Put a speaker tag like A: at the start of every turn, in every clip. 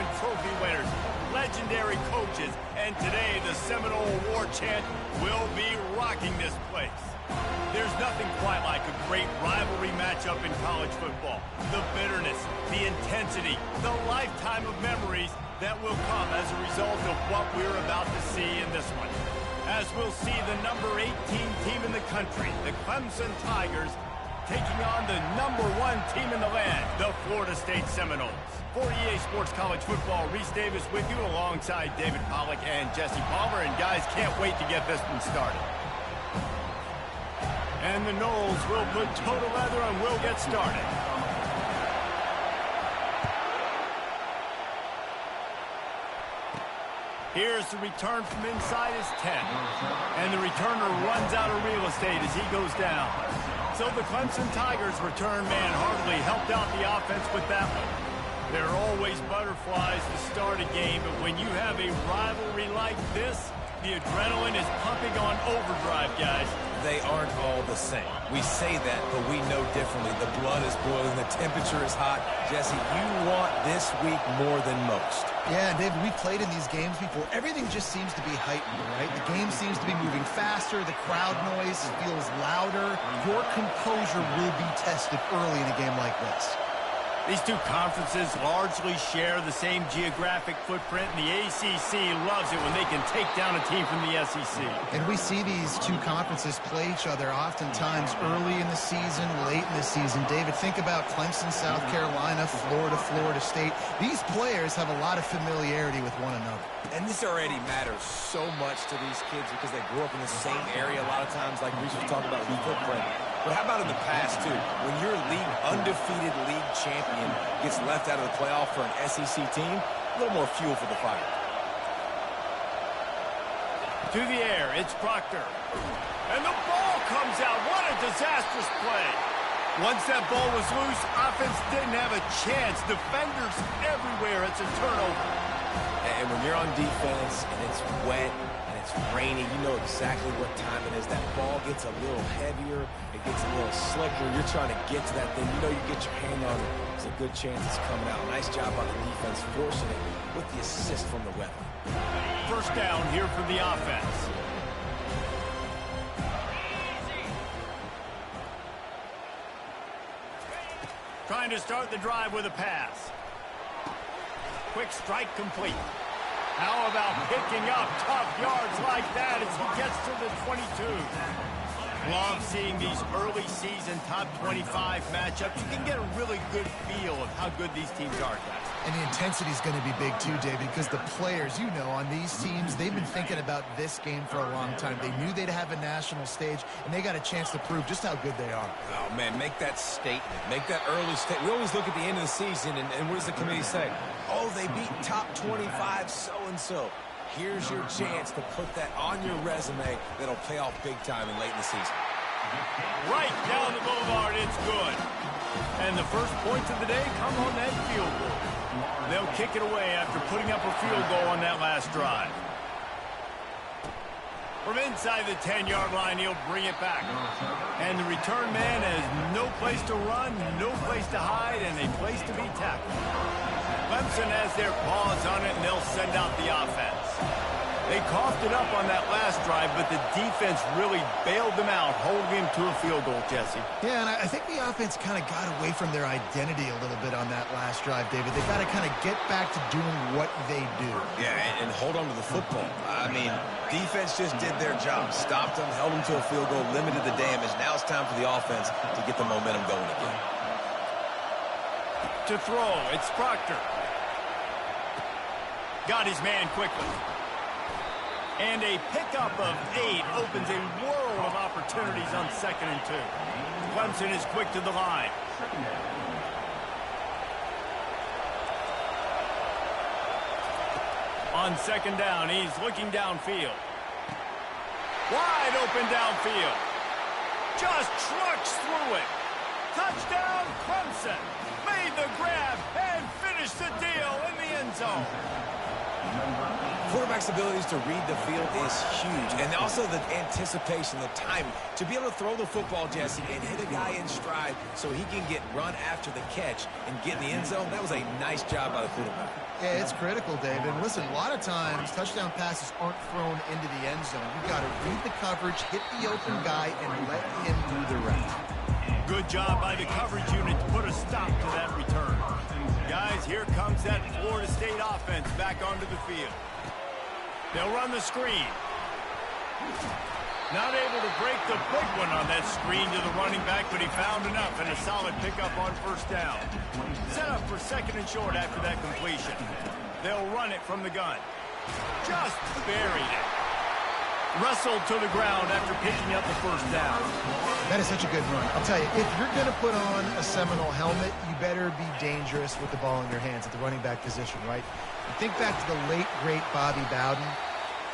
A: Heisman Trophy winners, legendary coaches, and today the Seminole War chant will be rocking this place. There's nothing quite like a great rivalry matchup in college football. The bitterness, the intensity, the lifetime of memories that will come as a result of what we're about to see in this one. As we'll see the number 18 team in the country, the Clemson Tigers, taking on the number 1 team in the land, the Florida State Seminoles. For EA Sports College Football, Reese Davis with you alongside David Pollack and Jesse Palmer. And guys, can't wait to get this one started. And the Noles will put toe to leather and we'll get started. Here's the return from inside his 10. And the returner runs out of real estate as he goes down. So the Clemson Tigers return man hardly helped out the offense with that one. There are always butterflies to start a game, but when you have a rivalry like this, the adrenaline is pumping on overdrive, guys.
B: They aren't all the same. We say that, but we know differently. The blood is boiling. The temperature is hot. Jesse, you want this week more than most.
C: Yeah, David, we've played in these games before. Everything just seems to be heightened, right? The game seems to be moving faster. The crowd noise feels louder. Your composure will be tested early in a game like this.
A: These two conferences largely share the same geographic footprint, and the ACC loves it when they can take down a team from the SEC.
C: And we see these two conferences play each other oftentimes early in the season, late in the season. David, think about Clemson, South Carolina, Florida, Florida State. These players have a lot of familiarity with one another.
B: And this already matters so much to these kids because they grew up in the same area a lot of times, like Reese was talking about with footprint. But how about in the past, too? When your undefeated league champion gets left out of the playoff for an SEC team, a little more fuel for the fire.
A: To the air, it's Proctor. And the ball comes out. What a disastrous play. Once that ball was loose, offense didn't have a chance. Defenders everywhere. It's a turnover.
B: And when you're on defense and it's wet and it's rainy, you know exactly what time it is. That ball gets a little heavier. It gets a little slicker. You're trying to get to that thing. You know you get your hand on it. There's a good chance it's coming out. Nice job on the defense forcing it with the assist from the weapon.
A: First down here for the offense. Trying to start the drive with a pass. Quick strike complete. How about picking up tough yards like that as he gets to the 22? Love seeing these early season top 25 matchups. You can get a really good feel of how good these teams are, guys.
C: And the intensity is going to be big too, David, because the players, you know, on these teams, they've been thinking about this game for a long time. They knew they'd have a national stage, and they got a chance to prove just how good they are.
B: Oh, man, make that statement. Make that early statement. We always look at the end of the season, and what does the committee say? Oh, they beat top 25 so-and-so. Here's your chance to put that on your resume that'll pay off big time and late in the season.
A: Right down the boulevard, it's good. And the first points of the day come on that field goal. They'll kick it away after putting up a field goal on that last drive. From inside the 10-yard line, he'll bring it back. And the return man has no place to run, no place to hide, and a place to be tackled. Clemson has their paws on it, and they'll send out the offense. They coughed it up on that last drive, but the defense really bailed them out, holding him to a field goal, Jesse.
C: Yeah, and I think the offense kind of got away from their identity a little bit on that last drive, David. They got to kind of get back to doing what they do.
B: Yeah, and hold on to the football. I mean, defense just did their job. Stopped them, held them to a field goal, limited the damage. Now it's time for the offense to get the momentum going again.
A: To throw, it's Proctor. Got his man quickly. And a pickup of 8 opens a world of opportunities on 2nd and 2. Clemson is quick to the line. On 2nd down, he's looking downfield. Wide open downfield. Just trucks through it. Touchdown, Clemson. Made the grab and finished the deal in the end zone.
B: Quarterback's abilities to read the field is huge, and also the anticipation, the timing. To be able to throw the football, Jesse, and hit a guy in stride so he can get run after the catch and get in the end zone, that was a nice job by the quarterback.
C: Yeah, it's critical, David. Listen, a lot of times, touchdown passes aren't thrown into the end zone. You've got to read the coverage, hit the open guy, and let him do the rest.
A: Good job by the coverage unit to put a stop to that return. Guys, here comes that Florida State offense back onto the field. They'll run the screen. Not able to break the big one on that screen to the running back, but he found enough and a solid pickup on first down. Set up for second and short after that completion. They'll run it from the gun. Just buried it. Wrestled to the ground after picking up the first down.
C: That is such a good run. I'll tell you, if you're going to put on a Seminole helmet, you better be dangerous with the ball in your hands at the running back position, right? You think back to the late, great Bobby Bowden.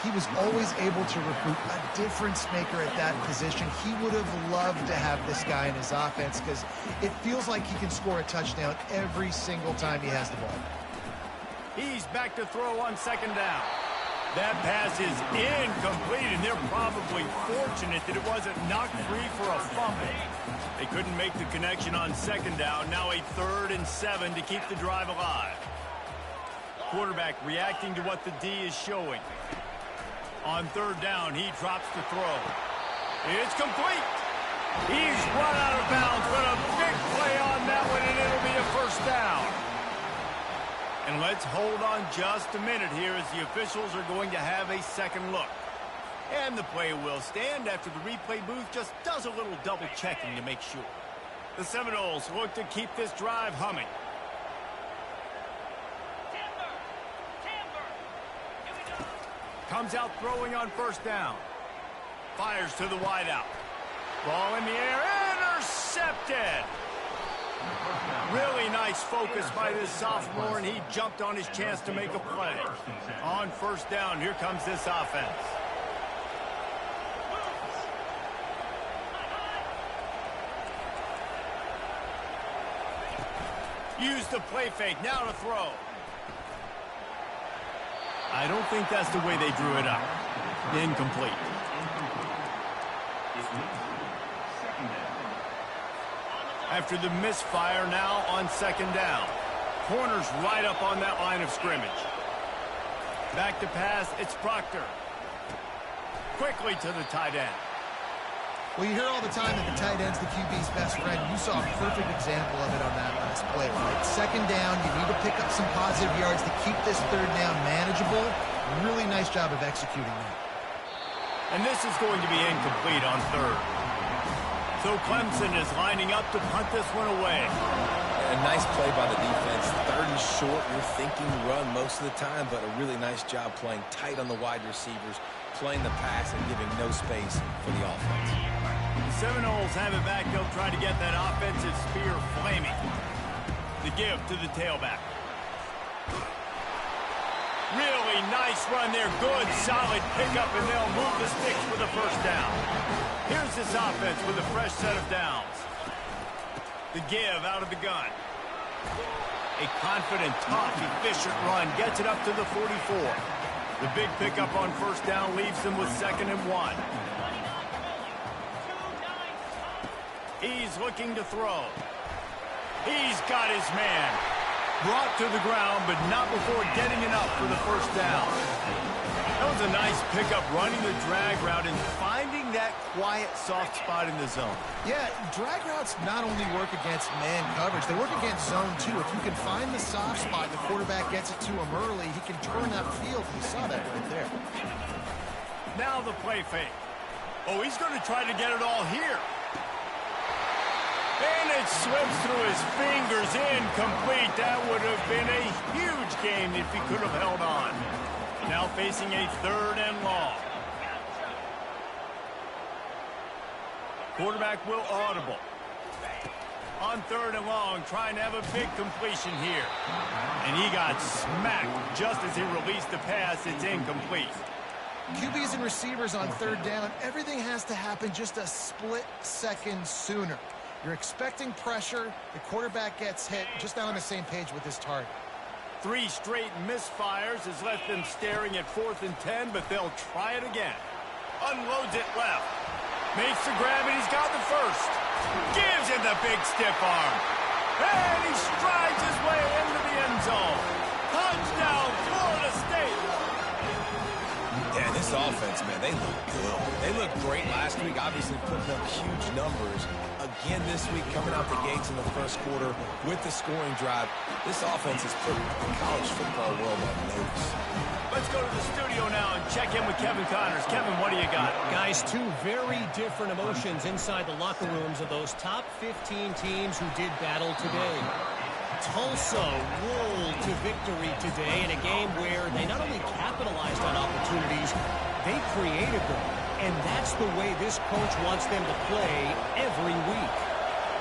C: He was always able to recruit a difference maker at that position. He would have loved to have this guy in his offense because it feels like he can score a touchdown every single time he has the ball.
A: He's back to throw on second down. That pass is incomplete, and they're probably fortunate that it wasn't knocked free for a fumble. They couldn't make the connection on second down. Now a 3rd and 7 to keep the drive alive. Quarterback reacting to what the D is showing. On 3rd down, he drops the throw. It's complete. He's run out of bounds, but a big play on that one, and it'll be a first down. And let's hold on just a minute here as the officials are going to have a second look. And the play will stand after the replay booth just does a little double checking to make sure. The Seminoles look to keep this drive humming. Comes out throwing on first down. Fires to the wideout. Ball in the air, intercepted. Really nice focus by this sophomore, and he jumped on his chance to make a play. On first down, here comes this offense. Use the play fake, now to throw. I don't think that's the way they drew it up. Incomplete. After the misfire, now on second down. Corners right up on that line of scrimmage. Back to pass, it's Proctor. Quickly to the tight end.
C: Well, you hear all the time that the tight end's the QB's best friend. You saw a perfect example of it on that last play, right? Second down, you need to pick up some positive yards to keep this 3rd down manageable. Really nice job of executing that.
A: And this is going to be incomplete on 3rd. So Clemson is lining up to punt this one away.
B: A nice play by the defense. 3rd and short, you're thinking run most of the time, but a really nice job playing tight on the wide receivers, playing the pass and giving no space for the offense.
A: The Seminoles have it back. They'll try to get that offensive spear flaming. The give to the tailback. Really nice run there. Good, solid pickup, and they'll move the sticks for the first down. Here's this offense with a fresh set of downs. The give out of the gun. A confident, tough, efficient run. Gets it up to the 44. The big pickup on first down leaves them with 2nd and 1. He's looking to throw. He's got his man. Brought to the ground, but not before getting enough for the first down. That was a nice pickup, running the drag route and finding that quiet, soft spot in the zone.
C: Yeah, drag routes not only work against man coverage, they work against zone too. If you can find the soft spot, the quarterback gets it to him early, he can turn that field. You saw that right there.
A: Now the play fake. Oh, he's going to try to get it all here. And it slips through his fingers, incomplete. That would have been a huge game if he could have held on. Now facing a 3rd and long. Quarterback will audible. On 3rd and long, trying to have a big completion here. And he got smacked just as he released the pass. It's incomplete.
C: QBs and receivers on 3rd down, everything has to happen just a split second sooner. You're expecting pressure, the quarterback gets hit, just not on the same page with his target.
A: 3 straight misfires has left them staring at 4th and 10, but they'll try it again. Unloads it left. Makes the grab, and he's got the first. Gives him the big stiff arm. And he strides his way into the end zone. Touchdown, Florida State.
B: Yeah, this offense, man, they look good. They looked great last week, obviously putting up huge numbers. Again this week, coming out the gates in the first quarter with the scoring drive. This offense is putting the college football world on notice.
A: Let's go to the studio now and check in with Kevin Connors. Kevin, what do you got?
D: Guys, 2 very different emotions inside the locker rooms of those top 15 teams who did battle today. Tulsa rolled to victory today in a game where they not only capitalized on opportunities, they created them. And that's the way this coach wants them to play every week.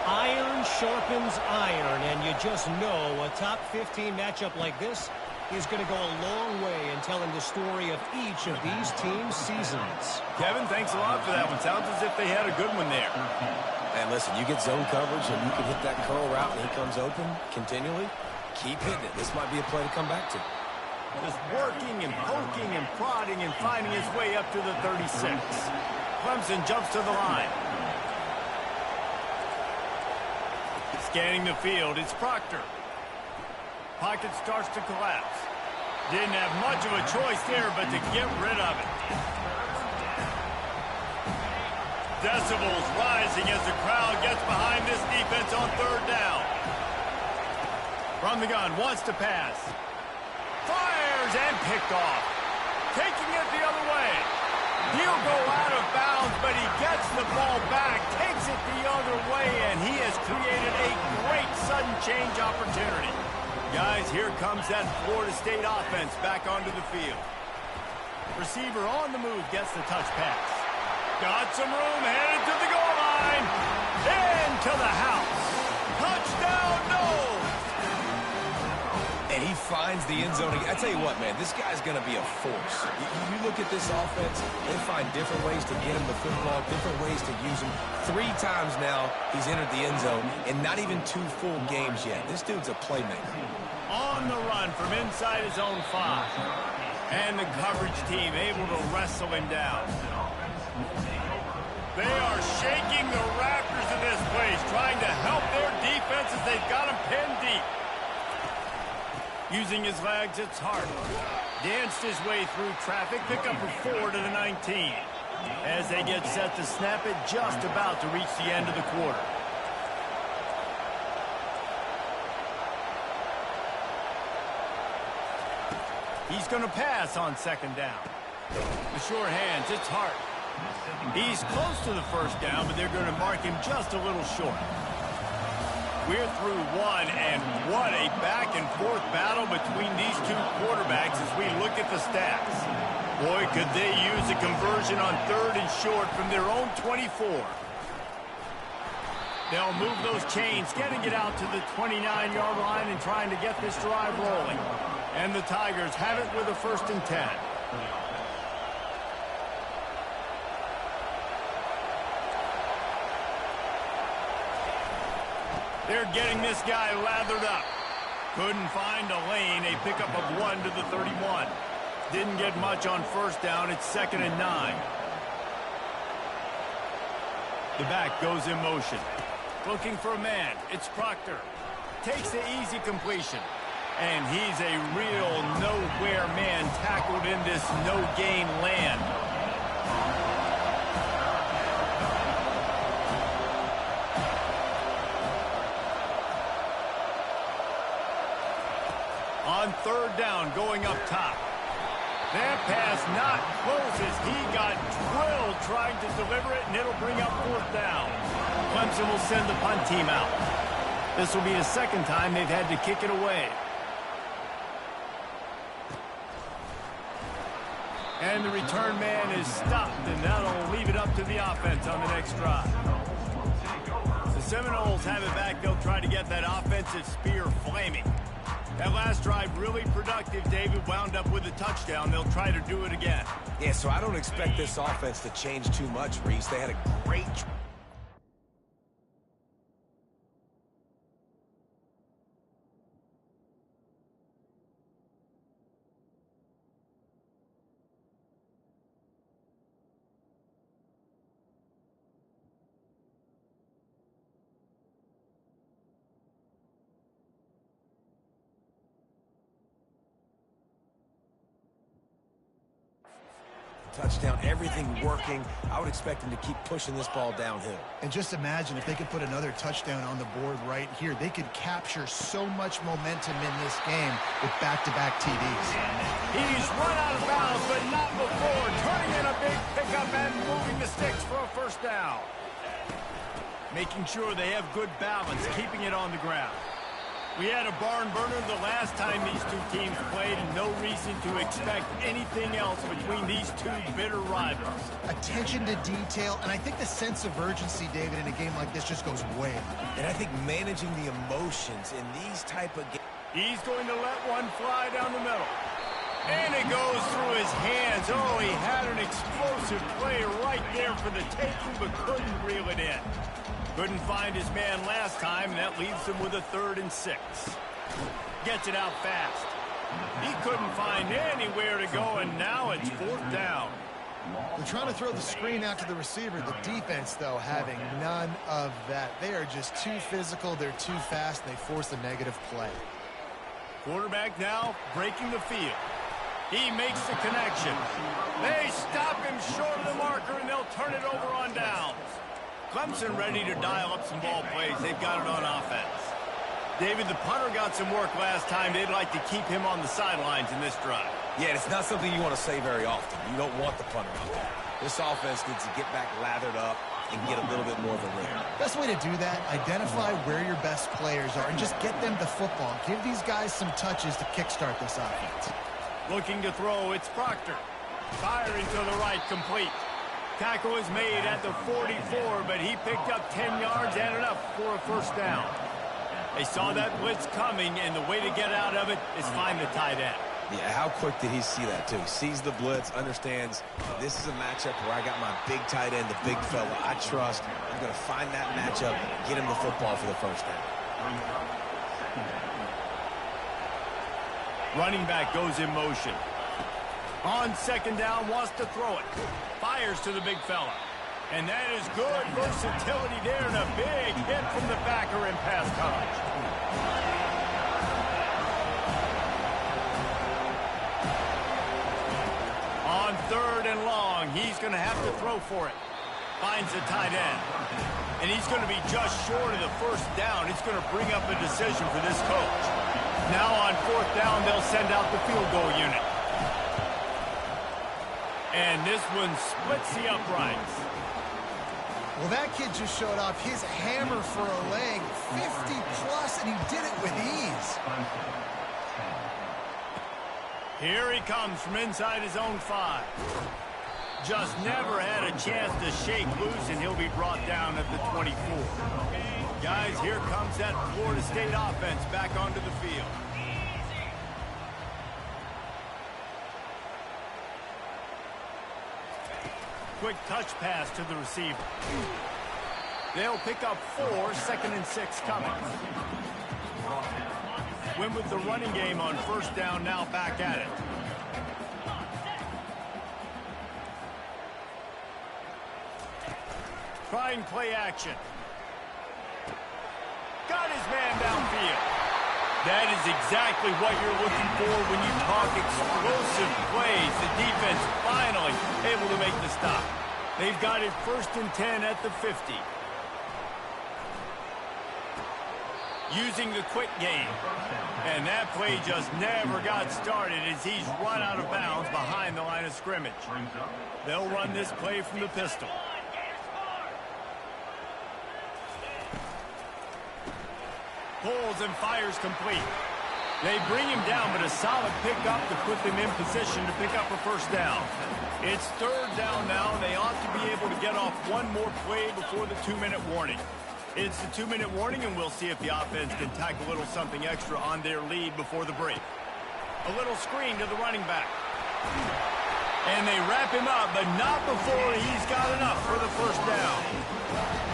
D: Iron sharpens iron, and you just know a top 15 matchup like this is going to go a long way in telling the story of each of these teams' seasons.
A: Kevin, thanks a lot for that one. Sounds as if they had a good one there.
B: And listen, you get zone coverage and you can hit that curl route and he comes open continually. Keep hitting it. This might be a play to come back to.
A: Just working and poking and prodding and finding his way up to the 36. Clemson jumps to the line. Scanning the field, it's Proctor. Pocket starts to collapse. Didn't have much of a choice there, but to get rid of it. Decibels rising as the crowd gets behind this defense on 3rd down. From the gun, wants to pass. Fires and picked off. Taking it the other way. He'll go out of bounds, but he gets the ball back, takes it the other way, and he has created a great sudden change opportunity. Guys, here comes that Florida State offense back onto the field. Receiver on the move gets the touch pass. Got some room, headed to the goal line. Into the house. Touchdown, Noles.
B: And he finds the end zone. I tell you what, man, this guy's going to be a force. You look at this offense, they find different ways to get him the football, different ways to use him. 3 times now he's entered the end zone, and not even 2 full games yet. This dude's a playmaker.
A: On the run from inside his own 5. And the coverage team able to wrestle him down. They are shaking the rafters of this place, trying to help their defense as they've got him pinned deep. Using his legs, it's Hart. Danced his way through traffic, pick up a 4 to the 19. As they get set to snap it, just about to reach the end of the quarter. He's going to pass on 2nd down. The short hands, it's Hart. He's close to the 1st down, but they're going to mark him just a little short. We're through 1, and what a back-and-forth battle between these 2 quarterbacks as we look at the stats. Boy, could they use a conversion on 3rd and short from their own 24. They'll move those chains, getting it out to the 29-yard line and trying to get this drive rolling. And the Tigers have it with a 1st and 10. They're getting this guy lathered up. Couldn't find a lane. A pickup of 1 to the 31. Didn't get much on 1st down. It's 2nd and 9. The back goes in motion. Looking for a man. It's Proctor. Takes the easy completion. And he's a real nowhere man tackled in this no-gain land. On 3rd down, going up top. That pass not close as he got drilled trying to deliver it, and it'll bring up 4th down. Clemson will send the punt team out. This will be the 2nd time they've had to kick it away. And the return man is stopped, and that'll leave it up to the offense on the next drive. The Seminoles have it back. They'll try to get that offensive spear flaming. That last drive really productive. David wound up with a touchdown. They'll try to do it again.
B: Yeah, so I don't expect this offense to change too much, Reese. They had a great touchdown, everything working. I would expect him to keep pushing this ball downhill.
C: And just imagine if they could put another touchdown on the board right here. They could capture so much momentum in this game with back-to-back TDs.
A: He's run out of bounds, but not before. Turning in a big pickup and moving the sticks for a first down. Making sure they have good balance, keeping it on the ground. We had a barn burner the last time these two teams played, and no reason to expect anything else between these two bitter rivals.
C: Attention to detail, and I think the sense of urgency, David, in a game like this just goes way up.
B: And I think managing the emotions in these type of games.
A: He's going to let one fly down the middle. And it goes through his hands. Oh, he had an explosive play right there for the taking, but couldn't reel it in. Couldn't find his man last time, and that leaves him with a 3rd and 6. Gets it out fast. He couldn't find anywhere to go, and now it's 4th down.
C: They're trying to throw the screen out to the receiver. The defense, though, having none of that. They are just too physical. They're too fast, and they force a negative play.
A: Quarterback now breaking the field. He makes the connection. They stop him short of the marker, and they'll turn it over on downs. Clemson ready to dial up some ball plays. They've got it on offense. David, the punter got some work last time. They'd like to keep him on the sidelines in this drive.
B: Yeah, it's not something you want to say very often. You don't want the punter out there. This offense needs to get back lathered up and get a little bit more of a rhythm.
C: Best way to do that, identify where your best players are and just get them the football. Give these guys some touches to kickstart this offense.
A: Looking to throw, it's Proctor. Firing to the right, complete. Tackle is made at the 44, but he picked up 10 yards and enough for a first down. They saw that blitz coming, and the way to get out of it is find the tight end.
B: Yeah, how quick did he see that, too? Sees the blitz, understands this is a matchup where I got my big tight end, the big fella I trust. I'm going to find that matchup, get him the football for the first down.
A: Running back goes in motion. On 2nd down, wants to throw it. Fires to the big fella. And that is good versatility there, and a big hit from the backer in pass coverage. On 3rd and long, he's going to have to throw for it. Finds the tight end. And he's going to be just short of the first down. It's going to bring up a decision for this coach. Now on 4th down, they'll send out the field goal unit. And this one splits the uprights.
C: Well, that kid just showed off his hammer for a leg, 50-plus, and he did it with ease.
A: Here he comes from inside his own 5. Just never had a chance to shake loose, and he'll be brought down at the 24. Guys, here comes that Florida State offense back onto the field. Quick touch pass to the receiver. They'll pick up 4, 2nd and 6 coming. Win with the running game on 1st down, now back at it. Trying play action. Got his man downfield. That is exactly what you're looking for when you talk explosive plays. The defense finally able to make the stop. They've got it 1st and 10 at the 50. Using the quick game. And that play just never got started as he's run out of bounds behind the line of scrimmage. They'll run this play from the pistol. Pulls and fires complete. They bring him down, but a solid pickup to put them in position to pick up a first down. It's 3rd down now, and they ought to be able to get off one more play before the 2-minute warning. It's the 2-minute warning, and we'll see if the offense can tack a little something extra on their lead before the break. A little screen to the running back. And they wrap him up, but not before he's got enough for the first down.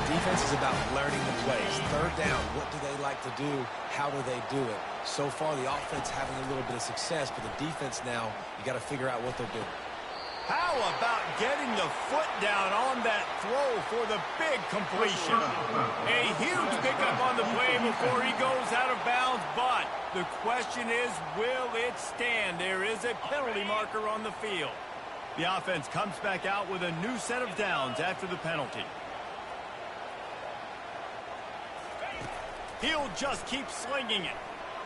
B: Defense is about learning the plays. 3rd down, what do they like to do? How do they do it? So far, the offense having a little bit of success, but the defense now, you got to figure out what they're doing.
A: How about getting the foot down on that throw for the big completion? A huge pickup on the play before he goes out of bounds, but the question is, will it stand? There is a penalty marker on the field. The offense comes back out with a new set of downs after the penalty. He'll just keep slinging it.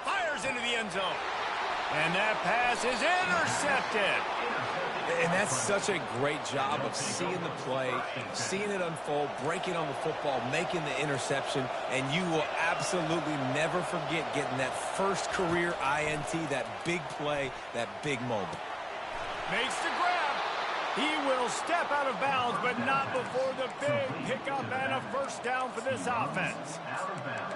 A: Fires into the end zone. And that pass is intercepted.
B: And that's such a great job of seeing the play, seeing it unfold, breaking on the football, making the interception, and you will absolutely never forget getting that first career INT, that big play, that big moment.
A: Makes the grab. He will step out of bounds, but not before the big pickup and a first down for this offense.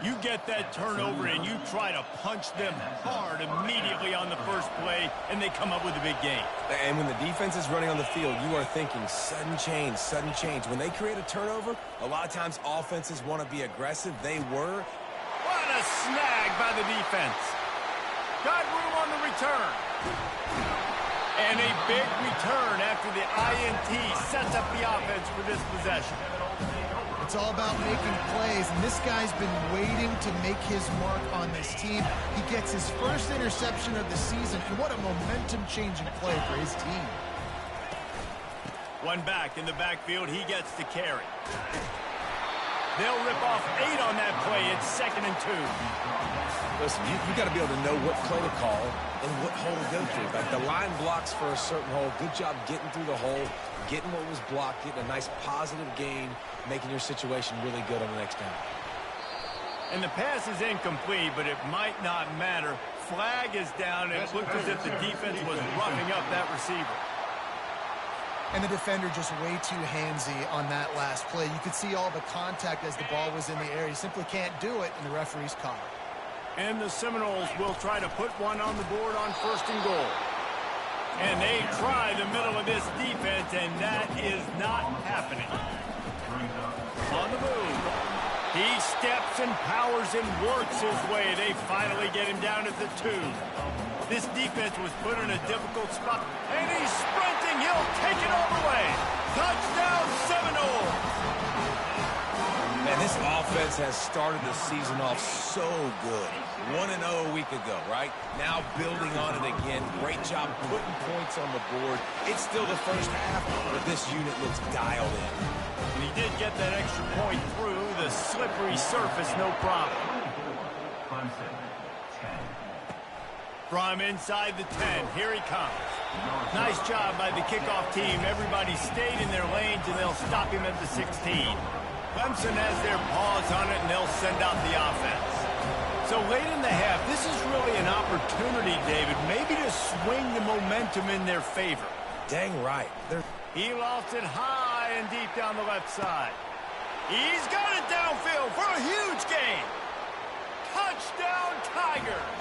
A: You get that turnover and you try to punch them hard immediately on the first play, and they come up with a big gain.
B: And when the defense is running on the field, you are thinking sudden change, sudden change. When they create a turnover, a lot of times offenses want to be aggressive. They were.
A: What a snag by the defense. Got room on the return. And a big return after the INT sets up the offense for this possession.
C: It's all about making plays, and this guy's been waiting to make his mark on this team. He gets his first interception of the season, and what a momentum-changing play for his team.
A: One back in the backfield, he gets the carry. They'll rip off 8 on that play. It's 2nd and 2.
B: Listen, you got to be able to know what play to call and what hole to go through. Like the line blocks for a certain hole. Good job getting through the hole, getting what was blocked, getting a nice positive gain, making your situation really good on the next down.
A: And the pass is incomplete, but it might not matter. Flag is down, and it looked as if the defense was roughing up that receiver.
C: And the defender just way too handsy on that last play. You could see all the contact as the ball was in the air. He simply can't do it, and the referee's caught it.
A: And the Seminoles will try to put one on the board on 1st and goal. And they try the middle of this defense, and that is not happening. On the move. He steps and powers and works his way. They finally get him down at the 2. This defense was put in a difficult spot, and he's sprinting. He'll take it all the way. Touchdown, Seminoles!
B: Man, this offense has started the season off so good. 1-0 a week ago, right? Now building on it again. Great job putting points on the board. It's still the first half, but this unit looks dialed in.
A: And he did get that extra point through the slippery surface, no problem. From inside the 10, here he comes. Nice job by the kickoff team. Everybody stayed in their lanes, and they'll stop him at the 16. Clemson has their paws on it, and they'll send out the offense. So late in the half, this is really an opportunity, David, maybe to swing the momentum in their favor.
B: Dang right.
A: He lost it high and deep down the left side. He's got it downfield for a huge gain. Touchdown, Tigers.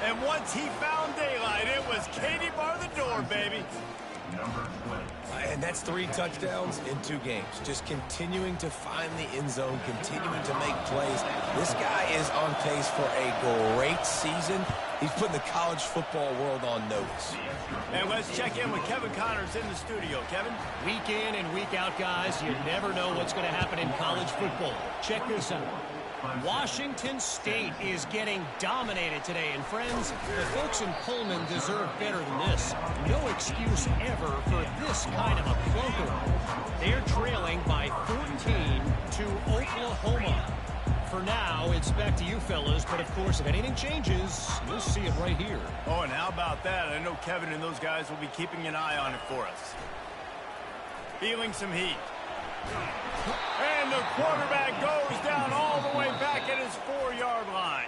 A: And once he found daylight, it was Katie bar the door, baby.
B: And that's 3 touchdowns in 2 games. Just continuing to find the end zone, continuing to make plays. This guy is on pace for a great season. He's putting the college football world on notice.
A: And let's check in with Kevin Connors in the studio. Kevin?
D: Week in and week out, guys, you never know what's going to happen in college football. Check this out. Washington State is getting dominated today, and friends, the folks in Pullman deserve better than this. No excuse ever for this kind of a clunker. They're trailing by 14 to Oklahoma. For now, it's back to you fellas, but of course, if anything changes, you'll see it right here.
A: Oh, and how about that? I know Kevin and those guys will be keeping an eye on it for us. Feeling some heat. And the quarterback goes down all the way back at his 4-yard line.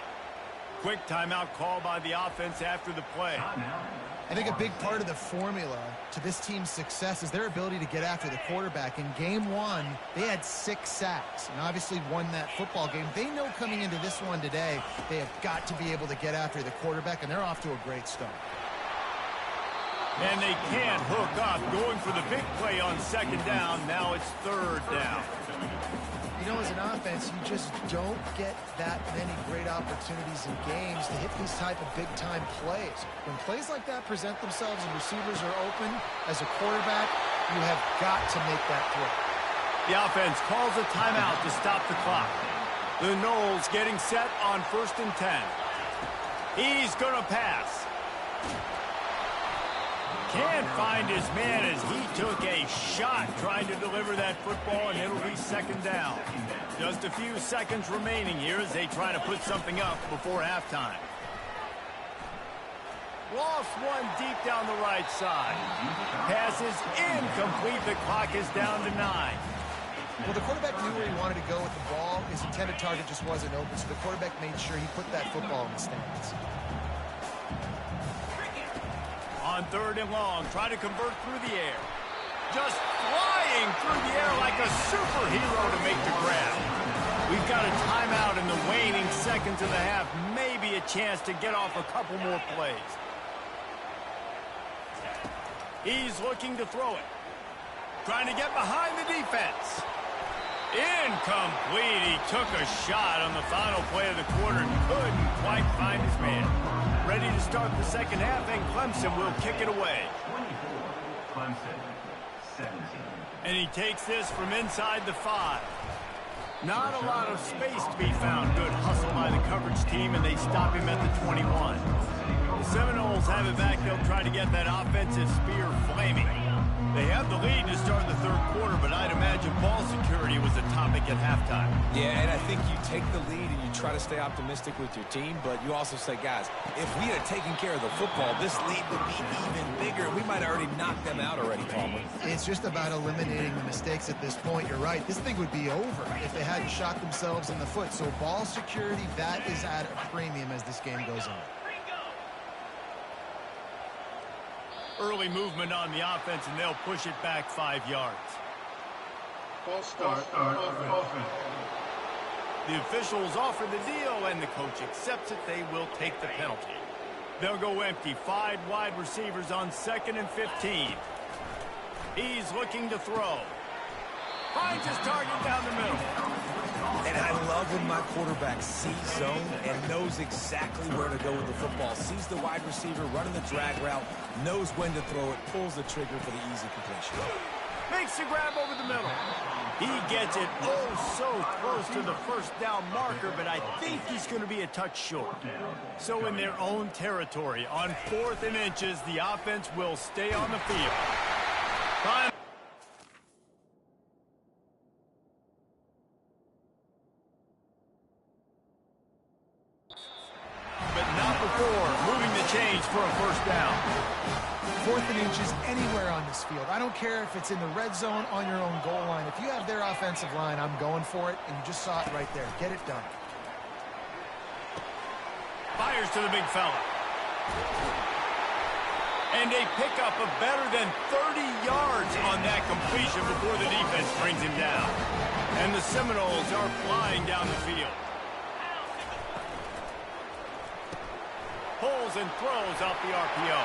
A: Quick timeout call by the offense after the play.
C: I think a big part of the formula to this team's success is their ability to get after the quarterback. In game 1, they had 6 sacks and obviously won that football game. They know coming into this one today, they have got to be able to get after the quarterback, and they're off to a great start.
A: And they can't hook up, going for the big play on 2nd down. Now it's 3rd down.
C: You know, as an offense, you just don't get that many great opportunities in games to hit these type of big-time plays. When plays like that present themselves and receivers are open, as a quarterback, you have got to make that throw.
A: The offense calls a timeout to stop the clock. The Noles getting set on 1st and 10. He's going to pass. Can't find his man as he took a shot trying to deliver that football, and it'll be second down. Just a few seconds remaining here as they try to put something up before halftime. Lost one deep down the right side. Pass is incomplete. The clock is down to 9.
C: Well, the quarterback knew where he wanted to go with the ball. His intended target just wasn't open, so the quarterback made sure he put that football in the stands.
A: On 3rd and long, try to convert through the air. Just flying through the air like a superhero to make the grab. We've got a timeout in the waning seconds of the half. Maybe a chance to get off a couple more plays. He's looking to throw it. Trying to get behind the defense. Incomplete. He took a shot on the final play of the quarter. Couldn't quite find his man. Ready to start the second half, and Clemson will kick it away.
E: Clemson, 17.
A: And he takes this from inside the 5. Not a lot of space to be found. Good hustle by the coverage team, and they stop him at the 21. The Seminoles have it back. They'll try to get that offensive spear flaming. They have the lead to start the 3rd quarter, but I'd imagine ball security was a topic at halftime.
B: Yeah, and I think you take the lead and you try to stay optimistic with your team, but you also say, guys, if we had taken care of the football, this lead would be even bigger. We might have already knocked them out already, Palmer.
C: It's just about eliminating the mistakes at this point. You're right. This thing would be over if they hadn't shot themselves in the foot. So ball security, that is at a premium as this game goes on.
A: Early movement on the offense, and they'll push it back 5 yards.
E: False start offense.
A: The officials offer the deal, and the coach accepts it. They will take the penalty. They'll go empty. 5 wide receivers on 2nd and 15. He's looking to throw. Finds his target down the middle.
B: And I love when my quarterback sees zone and knows exactly where to go with the football. Sees the wide receiver running the drag route, knows when to throw it, pulls the trigger for the easy completion.
A: Makes the grab over the middle. He gets it oh so close to the first down marker, but I think he's going to be a touch short. So in their own territory, on 4th and inches, the offense will stay on the field. Time. But not before moving the chains for a first down.
C: 4th and inches anywhere on this field. I don't care if it's in the red zone, on your own goal line. If you have their offensive line, I'm going for it, and you just saw it right there. Get it done.
A: Fires to the big fella. And a pickup of better than 30 yards on that completion before the defense brings him down. And the Seminoles are flying down the field. Pulls and throws off the RPO.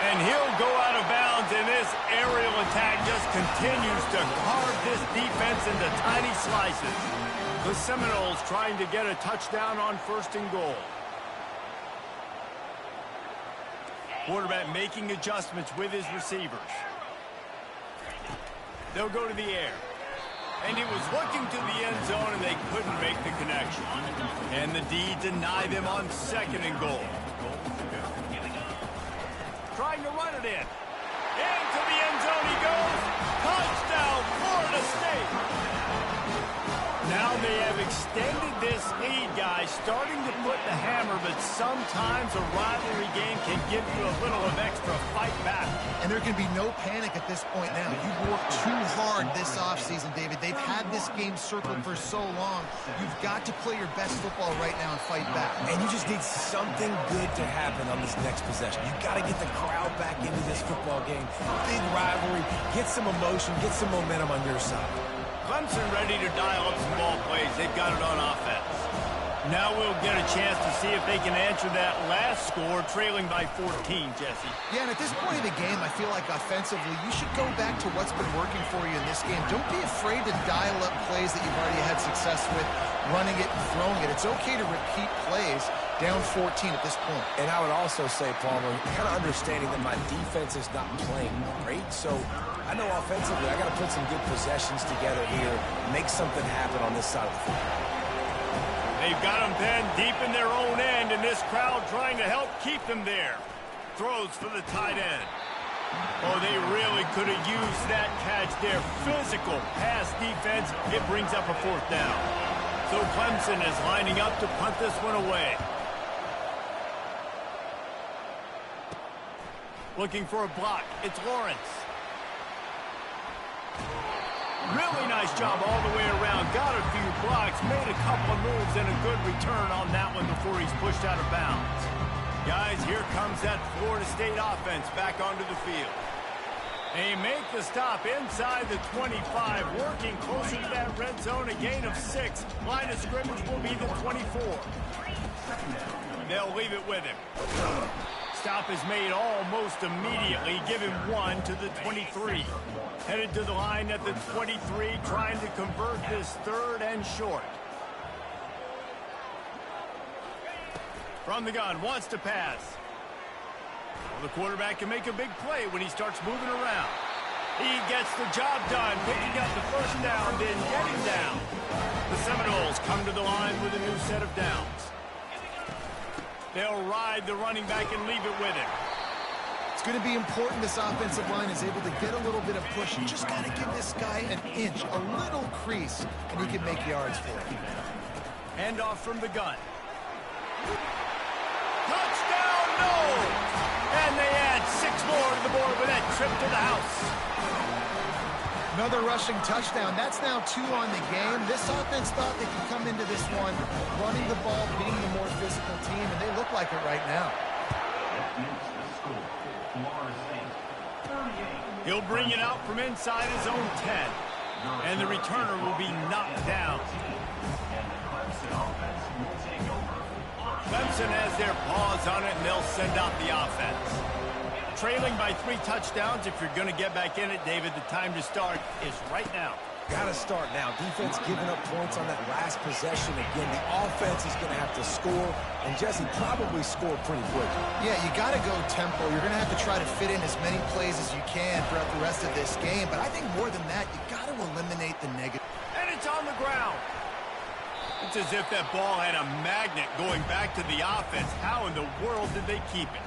A: And he'll go out of bounds, and this aerial attack just continues to carve this defense into tiny slices. The Seminoles trying to get a touchdown on 1st and goal. Quarterback making adjustments with his receivers. They'll go to the air. And he was looking to the end zone, and they couldn't make the connection. And the D deny them on 2nd and goal. Trying to run it in. Into the end zone he goes. Touchdown, Florida State. Now they have extended this lead, guys, starting to put the hammer, but sometimes a rivalry game can give you a little of extra fight back.
C: And there can be no panic at this point now. You've worked too hard this offseason, David. They've had this game circled for so long. You've got to play your best football right now and fight back.
B: And you just need something good to happen on this next possession. You got to get the crowd back into this football game. Big rivalry. Get some emotion. Get some momentum on your side.
A: Clemson ready to dial up some ball plays. They've got it on offense. Now we'll get a chance to see if they can answer that last score, trailing by 14, Jesse.
C: Yeah, and at this point of the game, I feel like offensively, you should go back to what's been working for you in this game. Don't be afraid to dial up plays that you've already had success with, running it and throwing it. It's okay to repeat plays down 14 at this point.
B: And I would also say, Palmer, kind of understanding that my defense is not playing great, so I know offensively I got to put some good possessions together here, make something happen on this side of the field.
A: They've got them then deep in their own end, and this crowd trying to help keep them there. Throws for the tight end. Oh, they really could have used that catch there. Physical pass defense. It brings up a 4th down. So Clemson is lining up to punt this one away. Looking for a block. It's Lawrence. Really nice job all the way around. Got a few blocks, made a couple of moves, and a good return on that one before he's pushed out of bounds. Guys, here comes that Florida State offense back onto the field. They make the stop inside the 25, working closer to that red zone, a gain of 6. Line of scrimmage will be the 24. They'll leave it with him. Stop is made almost immediately. Give him 1 to the 23. Headed to the line at the 23, trying to convert this 3rd and short. From the gun, wants to pass. Well, the quarterback can make a big play when he starts moving around. He gets the job done, picking up the 1st down, then getting down. The Seminoles come to the line with a new set of downs. They'll ride the running back and leave it with him.
C: It's going to be important this offensive line is able to get a little bit of push. You just got to give this guy an inch, a little crease, and he can make yards for it.
A: Hand off from the gun. Touchdown, no! And they add 6 more to the board with that trip to the house.
C: Another rushing touchdown. That's now 2 on the game. This offense thought they could come into this one running the ball, being the more physical team, and they look like it right now.
A: He'll bring it out from inside his own 10. And the returner will be knocked down. Clemson has their paws on it, and they'll send out the offense. Trailing by 3 touchdowns. If you're going to get back in it, David, the time to start is right now.
B: Got to start now. Defense giving up points on that last possession. Again, the offense is going to have to score, and Jesse probably scored pretty quick.
C: Yeah, you got to go tempo. You're going to have to try to fit in as many plays as you can throughout the rest of this game, but I think more than that, you got to eliminate the negative.
A: And it's on the ground. It's as if that ball had a magnet going back to the offense. How in the world did they keep it?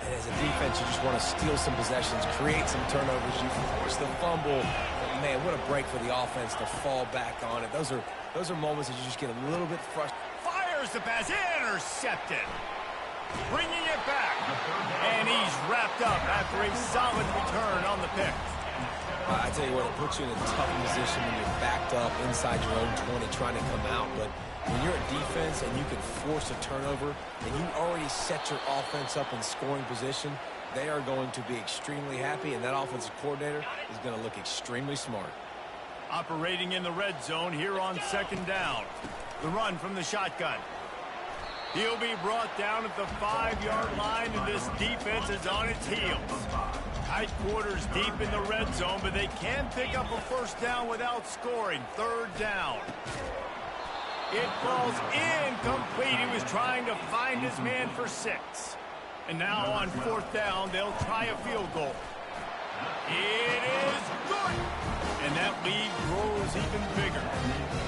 B: And as a defense, you just want to steal some possessions, create some turnovers. You force the fumble. But man, what a break for the offense to fall back on it. Those are moments that you just get a little bit frustrated.
A: Fires the pass, intercepted. Bringing it back. And he's wrapped up after a solid return on the pick.
B: I tell you what, it puts you in a tough position when you're backed up inside your own 20 trying to come out. But when you're a defense and you can force a turnover and you already set your offense up in scoring position, they are going to be extremely happy, and that offensive coordinator is going to look extremely smart.
A: Operating in the red zone here on 2nd down. The run from the shotgun. He'll be brought down at the 5-yard line, and this defense is on its heels. Tight quarters deep in the red zone, but they can pick up a 1st down without scoring. 3rd down. It falls incomplete. He was trying to find his man for 6. And now on 4th down, they'll try a field goal. It is good. And that lead grows even bigger.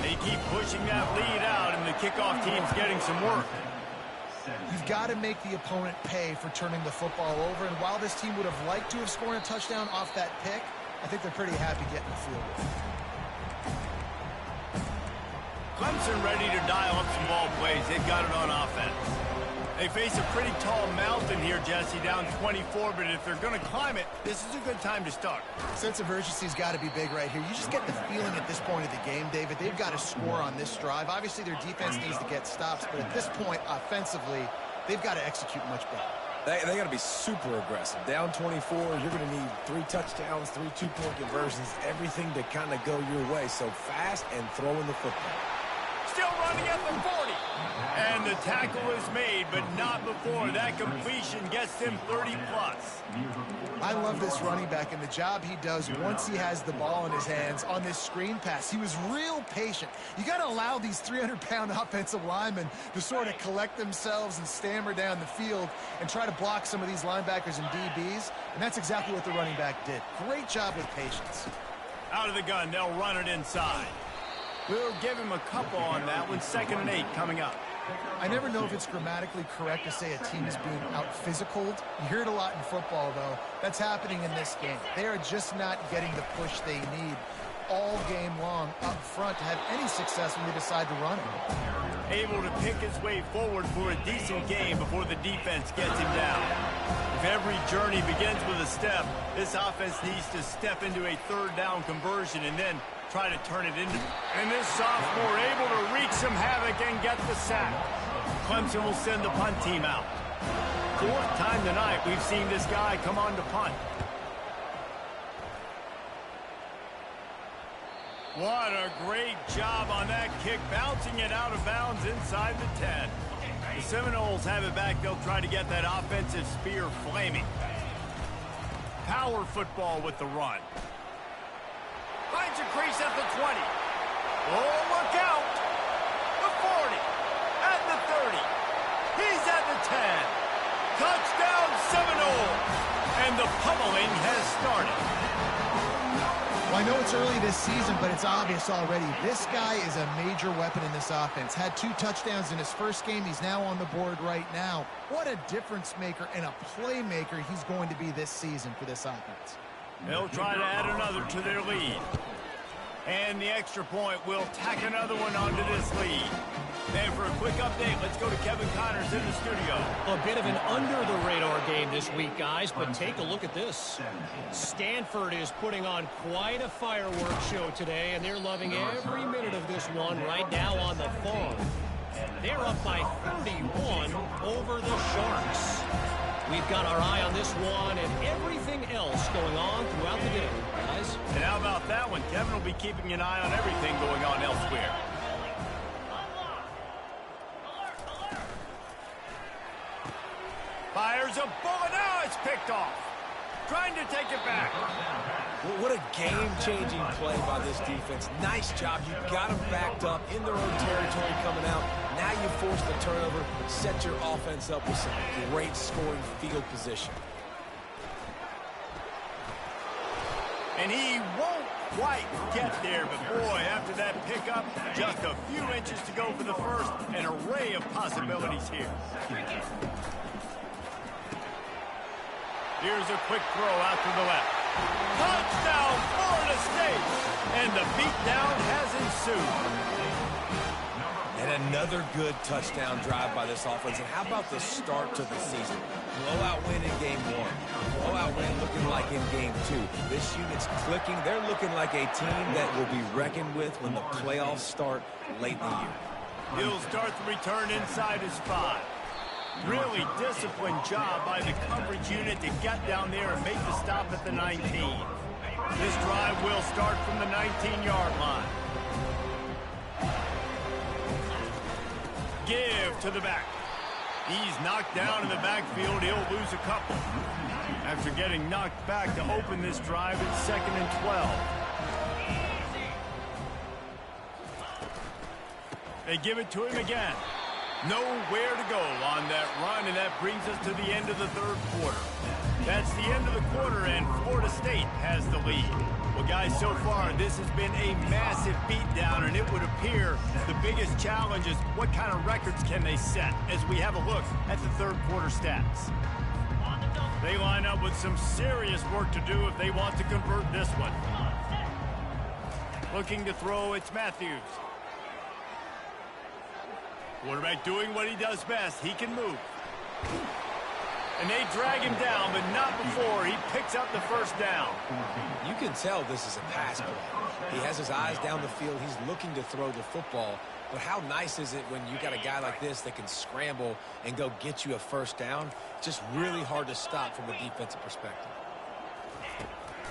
A: They keep pushing that lead out, and the kickoff team's getting some work.
C: You've got to make the opponent pay for turning the football over, and while this team would have liked to have scored a touchdown off that pick, I think they're pretty happy getting the field goal.
A: Clemson ready to dial up some ball plays. They've got it on offense. They face a pretty tall mountain here, Jesse, down 24, but if they're going to climb it, this is a good time to start.
C: Sense of urgency's got to be big right here. You just get the feeling at this point of the game, David, they've got to score on this drive. Obviously, their defense needs to get stops, but at this point, offensively, they've got to execute much better.
B: They got to be super aggressive. Down 24, you're going to need 3 touchdowns, 3 two-point conversions, everything to kind of go your way. So fast and throwing the football.
A: Still running at the 40. And the tackle is made, but not before that completion gets them 30-plus.
C: I love this running back and the job he does once he has the ball in his hands on this screen pass. He was real patient. You got to allow these 300-pound offensive linemen to sort of collect themselves and stammer down the field and try to block some of these linebackers and DBs, and that's exactly what the running back did. Great job with patience.
A: Out of the gun, they'll run it inside. We'll give him a couple on that one. 2nd and 8 coming up.
C: I never know if it's grammatically correct to say a team is being out-physicaled. You hear it a lot in football, though. That's happening in this game. They are just not getting the push they need all game long up front to have any success when they decide to run it.
A: Able to pick his way forward for a decent game before the defense gets him down. If every journey begins with a step, this offense needs to step into a third down conversion and then try to turn it into. And this sophomore able to wreak some havoc and get the sack. Clemson will send the punt team out. Fourth time tonight we've seen this guy come on to punt. What a great job on that kick, bouncing it out of bounds inside the 10. The Seminoles have it back. They'll try to get that offensive spear flaming. Power football with the run. Finds a crease at the 20. Oh, look out. The 40. At the 30. He's at the 10. Touchdown Seminoles. And the pummeling has started.
C: Well, I know it's early this season, but it's obvious already. This guy is a major weapon in this offense. Had 2 touchdowns in his first game. He's now on the board right now. What a difference maker and a playmaker he's going to be this season for this offense.
A: They'll try to add another to their lead. And the extra point will tack another one onto this lead. And for a quick update, let's go to Kevin Connors in the studio.
D: A bit of an under-the-radar game this week, guys, but take a look at this. Stanford is putting on quite a fireworks show today, and they're loving every minute of this one right now on the farm. They're up by 31 over the Sharks. We've got our eye on this one and everything else going on throughout the day, guys.
A: And how about that one? Kevin will be keeping an eye on everything going on elsewhere. Fires a bullet. Now it's picked off. Trying to take it back.
B: Well, what a game-changing play by this defense. Nice job. You got them backed up in their own territory coming out. Now you force the turnover, set your offense up with some great scoring field position.
A: And he won't quite get there, but boy, after that pickup, just a few inches to go for the first. An array of possibilities here. Here's a quick throw out to the left. Touchdown, Florida State! And the beatdown has ensued.
B: And another good touchdown drive by this offense. And how about the start to the season? Blowout win in game 1. Blowout win looking like in game 2. This unit's clicking. They're looking like a team that will be reckoned with when the playoffs start late in the year.
A: He'll start the return inside his 5. Really disciplined job by the coverage unit to get down there and make the stop at the 19. This drive will start from the 19-yard line. Give to the back. He's knocked down in the backfield. He'll lose a couple. After getting knocked back to open this drive, it's 2nd and 12. They give it to him again. Nowhere to go on that run, and that brings us to the end of the third quarter. That's the end of the quarter, and Florida State has the lead. Well, guys, so far, this has been a massive beatdown, and it would appear the biggest challenge is what kind of records can they set as we have a look at the third quarter stats. They line up with some serious work to do if they want to convert this one. Looking to throw, it's Matthews. Quarterback doing what he does best. He can move. And they drag him down, but not before he picks up the first down.
B: You can tell this is a pass play. He has his eyes down the field. He's looking to throw the football. But how nice is it when you got a guy like this that can scramble and go get you a first down? Just really hard to stop from a defensive perspective.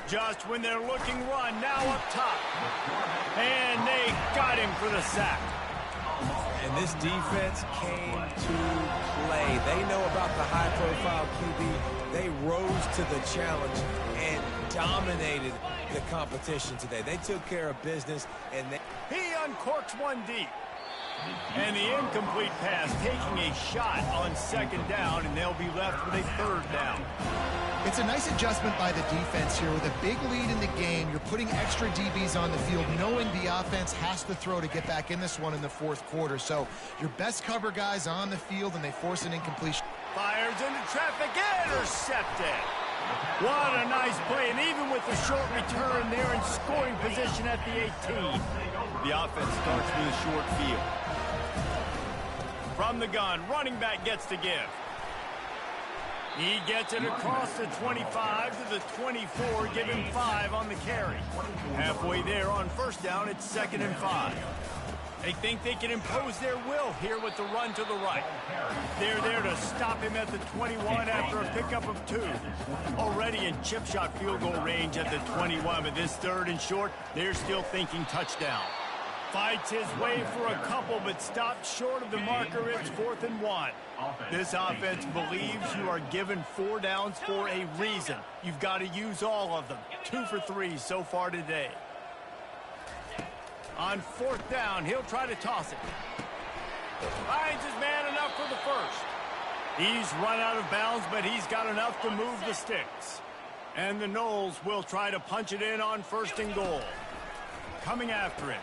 A: Just when they're looking run, now up top. And they got him for the sack.
B: And this defense came to play. They know about the high-profile QB. They rose to the challenge and dominated the competition today. They took care of business, and
A: he uncorks one deep. And the incomplete pass taking a shot on 2nd down, and they'll be left with a 3rd down.
C: It's a nice adjustment by the defense here. With a big lead in the game, you're putting extra DBs on the field, knowing the offense has to throw to get back in this one in the fourth quarter. So your best cover guys on the field, and they force an incompletion.
A: Fires into traffic, intercepted. What a nice play, and even with the short return, they're in scoring position at the 18. The offense starts with a short field. From the gun, running back gets to give. He gets it across the 25 to the 24, giving 5 on the carry. Halfway there on first down, it's 2nd and 5. They think they can impose their will here with the run to the right. They're there to stop him at the 21 after a pickup of 2. Already in chip shot field goal range at the 21, but this 3rd and short, they're still thinking touchdown. Fights his way for a couple, but stopped short of the marker. It's 4th and 1. This offense believes you are given 4 downs for a reason. You've got to use all of them. 2 for 3 so far today. On 4th down, he'll try to toss it. Finds his man enough for the first. He's run out of bounds, but he's got enough to move the sticks. And the Noles will try to punch it in on 1st and goal. Coming after it.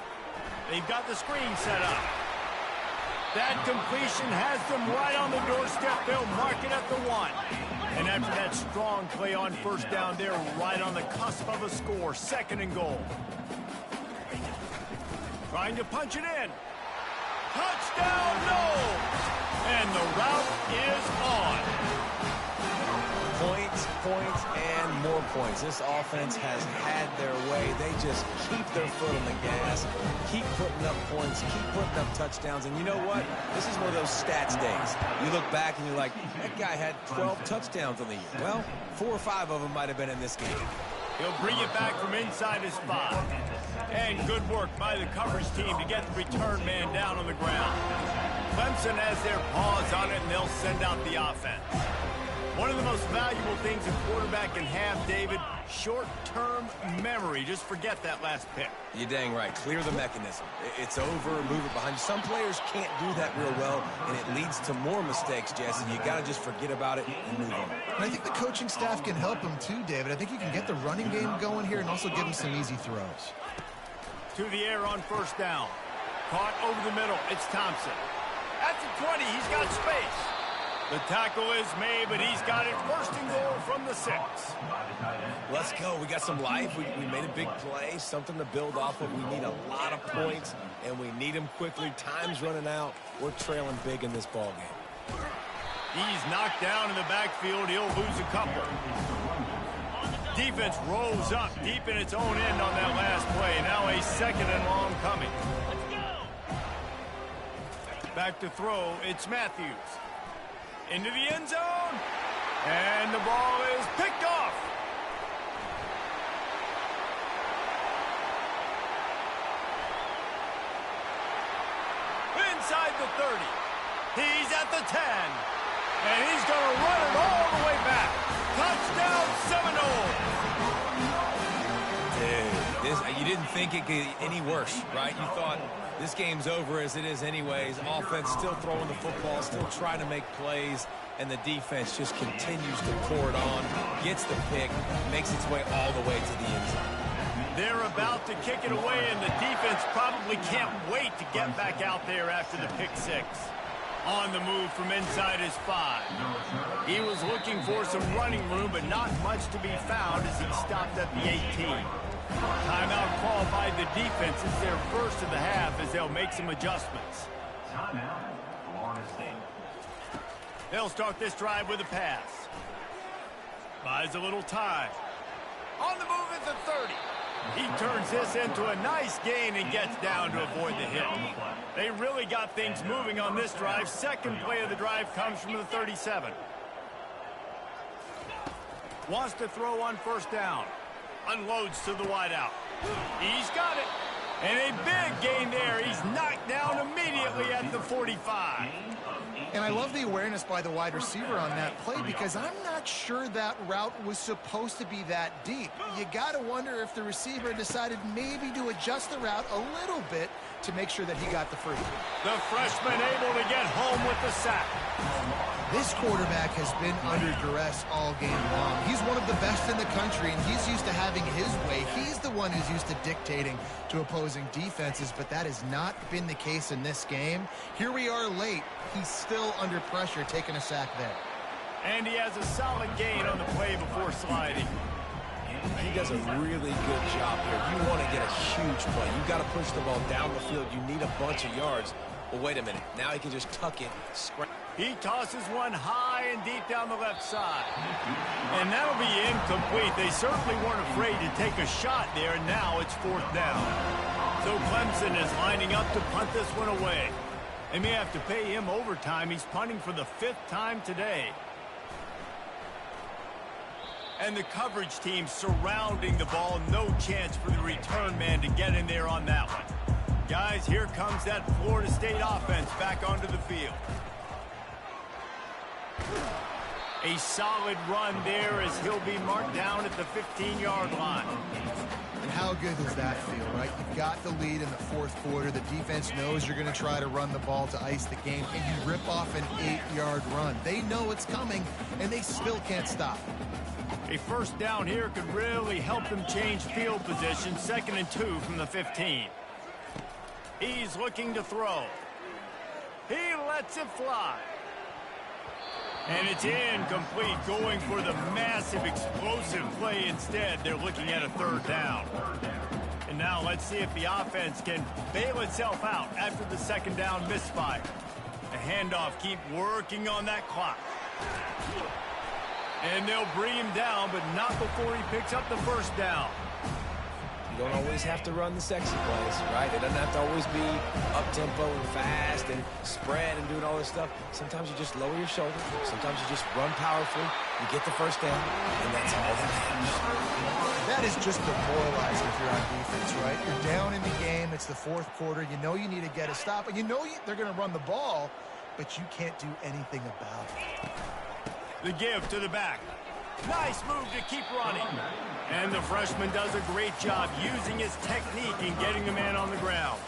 A: They've got the screen set up. That completion has them right on the doorstep. They'll mark it at the 1. And after that strong play on 1st down, they're right on the cusp of a score. 2nd and goal. Trying to punch it in. Touchdown, Noles! And the route is on.
B: Points, points, and more points. This offense has had their way. They just keep their foot on the gas, keep putting up points, keep putting up touchdowns. And you know what? This is one of those stats days. You look back and you're like, that guy had 12 touchdowns on the year. Well, 4 or 5 of them might have been in this game.
A: He'll bring it back from inside his 5. And good work by the coverage team to get the return man down on the ground. Clemson has their paws on it, and they'll send out the offense. One of the most valuable things a quarterback can have, David, short-term memory. Just forget that last pick.
B: You're dang right. Clear the mechanism. It's over, move it behind you. Some players can't do that real well, and it leads to more mistakes, Jesse. You got to just forget about it and move on.
C: And I think the coaching staff can help him too, David. I think you can get the running game going here and also give him some easy throws.
A: To the air on 1st down. Caught over the middle. It's Thompson. At the 20, he's got space. The tackle is made, but he's got it 1st and goal from the 6.
B: Let's go. We got some life. We made a big play, something to build off of. We need a lot of points, and we need them quickly. Time's running out. We're trailing big in this ball game.
A: He's knocked down in the backfield. He'll lose a couple. Defense rolls up deep in its own end on that last play. Now a 2nd and long coming. Back to throw. It's Matthews. Into the end zone, and the ball is picked off. Inside the 30. He's at the 10, and he's going to run it all the way back. Touchdown, Seminoles.
B: Dude, you didn't think it could get any worse, right? You thought this game's over as it is anyways. Offense still throwing the football, still trying to make plays, and the defense just continues to pour it on, gets the pick, makes its way all the way to the end zone.
A: They're about to kick it away, and the defense probably can't wait to get back out there after the pick 6. On the move from inside his 5. He was looking for some running room, but not much to be found as he stopped at the 18. Timeout called by the defense. It's their first of the half as they'll make some adjustments.
E: Timeout, Florida State.
A: They'll start this drive with a pass. Buys a little time. On the move at the 30. He turns this into a nice gain and gets down to avoid the hit. They really got things moving on this drive. 2nd play of the drive comes from the 37. Wants to throw on 1st down. Unloads to the wideout. He's got it. And a big gain there. He's knocked down immediately at the 45.
C: And I love the awareness by the wide receiver on that play because I'm not sure that route was supposed to be that deep. You got to wonder if the receiver decided maybe to adjust the route a little bit to make sure that he got the first one.
A: The freshman able to get home with the sack.
C: This quarterback has been under duress all game long. He's one of the best in the country, and he's used to having his way. He's the one who's used to dictating to opposing defenses, but that has not been the case in this game. Here we are late. He's still under pressure, taking a sack there.
A: And he has a solid gain on the play before sliding.
B: He does a really good job here. You want to get a huge play. You got to push the ball down the field. You need a bunch of yards. Well, wait a minute. Now he can just tuck it.
A: He tosses one high and deep down the left side. And that'll be incomplete. They certainly weren't afraid to take a shot there, and now it's 4th down. So Clemson is lining up to punt this one away. They may have to pay him overtime. He's punting for the 5th time today. And the coverage team surrounding the ball. No chance for the return man to get in there on that one. Guys, here comes that Florida State offense back onto the field. A solid run there as he'll be marked down at the 15-yard line.
C: And how good does that feel, right? You've got the lead in the 4th quarter. The defense knows you're going to try to run the ball to ice the game, and you rip off an 8-yard run. They know it's coming, and they still can't stop.
A: A 1st down here could really help them change field position. 2nd and 2 from the 15. He's looking to throw. He lets it fly. And it's incomplete, going for the massive explosive play instead. They're looking at a 3rd down. And now let's see if the offense can bail itself out after the 2nd down misfire. The handoff, keep working on that clock. And they'll bring him down, but not before he picks up the 1st down.
B: You don't always have to run the sexy plays, right? It doesn't have to always be up-tempo and fast and spread and doing all this stuff. Sometimes you just lower your shoulder. Sometimes you just run powerfully. You get the 1st down, and that's all that matters.
C: That is just demoralizing if you're on defense, right? You're down in the game. It's the 4th quarter. You know you need to get a stop, and you know they're going to run the ball, but you can't do anything about it.
A: The give to the back. Nice move to keep running. And the freshman does a great job using his technique and getting the man on the ground.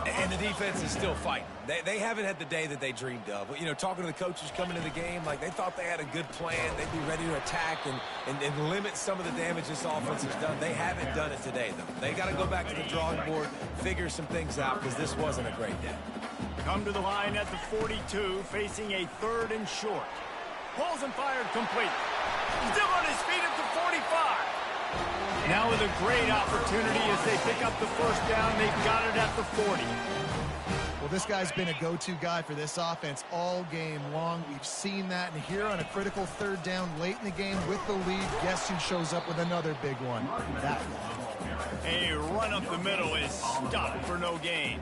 B: And the defense is still fighting. They haven't had the day that they dreamed of. You know, talking to the coaches coming into the game, like they thought they had a good plan. They'd be ready to attack and limit some of the damage this offense has done. They haven't done it today, though. They got to go back to the drawing board, figure some things out, because this wasn't a great day.
A: Come to the line at the 42, facing a 3rd and short. Pulls and fired complete. Still on his feet at the 45. Now with a great opportunity as they pick up the 1st down. They've got it at the 40.
C: Well, this guy's been a go-to guy for this offense all game long. We've seen that, and here on a critical 3rd down late in the game with the lead, guess who shows up with another big one? That one.
A: A run up the middle is stopped for no gain.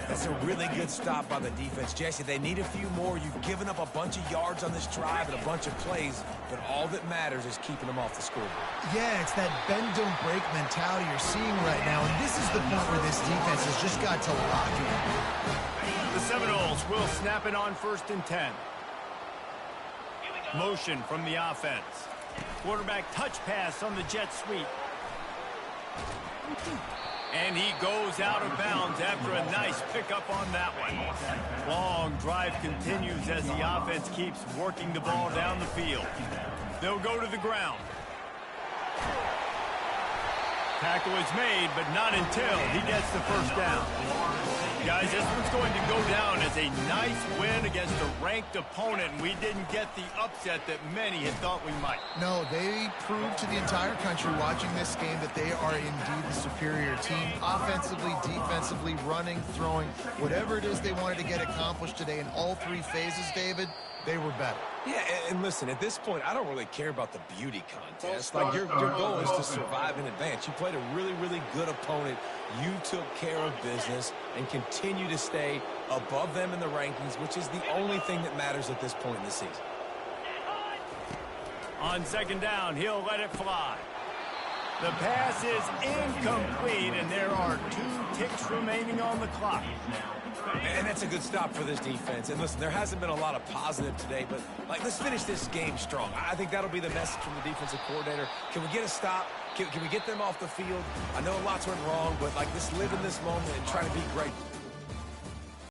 B: That's a really good stop by the defense. Jesse, they need a few more. You've given up a bunch of yards on this drive and a bunch of plays, but all that matters is keeping them off the scoreboard.
C: Yeah, it's that bend, don't break mentality you're seeing right now, and this is the point where this defense has just got to lock in.
A: The Seminoles will snap it on 1st and 10. Motion from the offense. Quarterback touch pass on the jet sweep. And he goes out of bounds after a nice pickup on that one. Long drive continues as the offense keeps working the ball down the field. They'll go to the ground. Tackle is made, but not until he gets the 1st down. Guys, this one's going to go down as a nice win against a ranked opponent, and we didn't get the upset that many had thought we might.
C: No, they proved to the entire country watching this game that they are indeed the superior team. Offensively, defensively, running, throwing, whatever it is they wanted to get accomplished today in all 3 phases, David, they were better.
B: Yeah, and listen, at this point, I don't really care about the beauty contest. Like, your goal is to survive and advance. You played a really, really good opponent. You took care of business and continue to stay above them in the rankings, which is the only thing that matters at this point in the season.
A: On 2nd down, he'll let it fly. The pass is incomplete, and there are 2 ticks remaining on the clock.
B: And that's a good stop for this defense. And listen, there hasn't been a lot of positive today, but like, let's finish this game strong. I think that'll be the message from the defensive coordinator. Can we get a stop? Can we get them off the field? I know lots went wrong, but like, let's live in this moment and try to be great.